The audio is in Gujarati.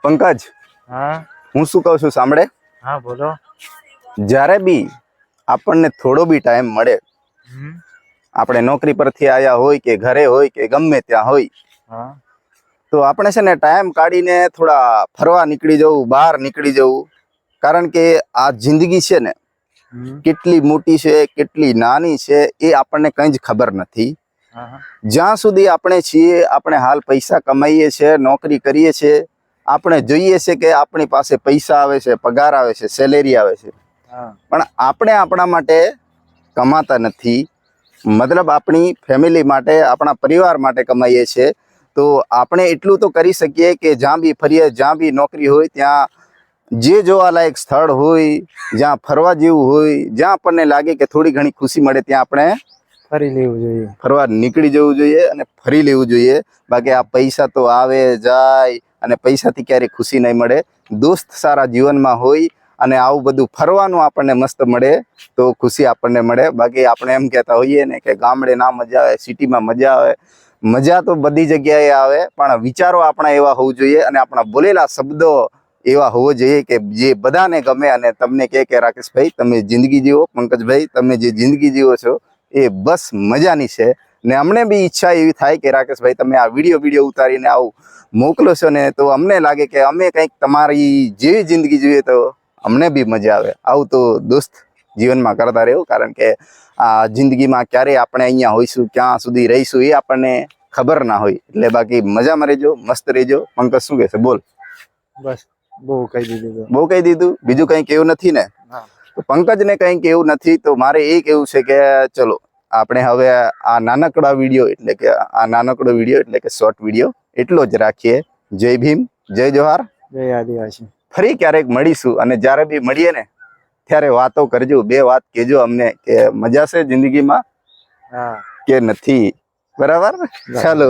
પંકજ, હા હું શું કહું છું સાંભળે. હા બોલો. જ્યારે બી આપણને થોડો બી ટાઈમ મળે, આપણે નોકરી પરથી આયા હોય કે ઘરે હોય કે ગમે ત્યાં હોય, હા તો આપણે છે ને ટાઈમ કાઢીને થોડા ફરવા નીકળી જવું, બહાર નીકળી જવું. કારણ કે આ જિંદગી છે ને કેટલી મોટી છે કેટલી નાની છે એ આપણને કંઈ જ ખબર નથી. જ્યાં સુધી આપણે છીએ, આપણે હાલ પૈસા કમાઈએ છીએ, નોકરી કરીએ છીએ, આપણે જોઈએ છે કે આપણી પાસે પૈસા આવે છે, પગાર આવે છે, સેલેરી આવે છે, પણ આપણે આપણા માટે કમાતા નથી. મતલબ આપણી ફેમિલી માટે, આપણા પરિવાર માટે કમાઈએ છીએ. તો આપણે એટલું તો કરી શકીએ કે જ્યાં બી ફરીએ, જ્યાં બી નોકરી હોય ત્યાં જે જોવાલાયક સ્થળ હોય, જ્યાં ફરવા જેવું હોય, જ્યાં આપણને લાગે કે થોડી ઘણી ખુશી મળે ત્યાં આપણે ફરી લેવું જોઈએ, ફરવા નીકળી જવું જોઈએ અને ફરી લેવું જોઈએ. બાકી આ પૈસા તો આવે જાય અને પૈસાથી ક્યારેય ખુશી નહીં મળે. દોસ્ત સારા જીવનમાં હોય અને આવું બધું ફરવાનું આપણને મસ્ત મળે તો ખુશી આપણને મળે. બાકી આપણે એમ કહેતા હોઈએ ને કે ગામડે ના મજા આવે, સિટીમાં મજા આવે. મજા તો બધી જગ્યાએ આવે, પણ વિચારો આપણા એવા હોવું જોઈએ અને આપણા બોલેલા શબ્દો એવા હોવો જોઈએ કે જે બધાને ગમે અને તમને કે રાકેશભાઈ તમે જિંદગી જીવો, પંકજભાઈ તમે જે જિંદગી જીવો છો એ બસ મજાની છે. ને અમને બી ઈચ્છા એવી થાય કે રાકેશભાઈ તમે આ વિડીયો ઉતારીને આવું મોકલો છો ને તો અમને લાગે કે અમે કંઈક તમારી જેવી જિંદગી જોઈએ તો અમને બી મજા આવે. આવું તો દોસ્ત જીવનમાં કરતા રહેવું, કારણ કે આ જિંદગીમાં ક્યારે આપણે અહીંયા હોઈશું, ક્યાં સુધી રહીશું એ આપણને ખબર ના હોય. એટલે બાકી મજામાં રહેજો, મસ્ત રહેજો. પંકજ શું કહેશે બોલ? બસ બહુ કહી દીધું. બહુ કહી દીધું, બીજું કંઈ કેવું નથી ને? તો પંકજને કંઈ કેવું નથી તો મારે એ કેવું છે કે ચલો આપણે હવે આ નાનકડો વિડીયો એટલે કે શોર્ટ વિડીયો એટલો જ રાખીએ. જય ભીમ, જય જોહાર, જય આદિવાસી. ફરી ક્યારેક મળીશું અને જ્યારે બી મળીએ ને ત્યારે વાતો કરજો, બે વાત કહેજો અમને કે મજા છે જિંદગીમાં કે નથી. બરાબર? ચાલો.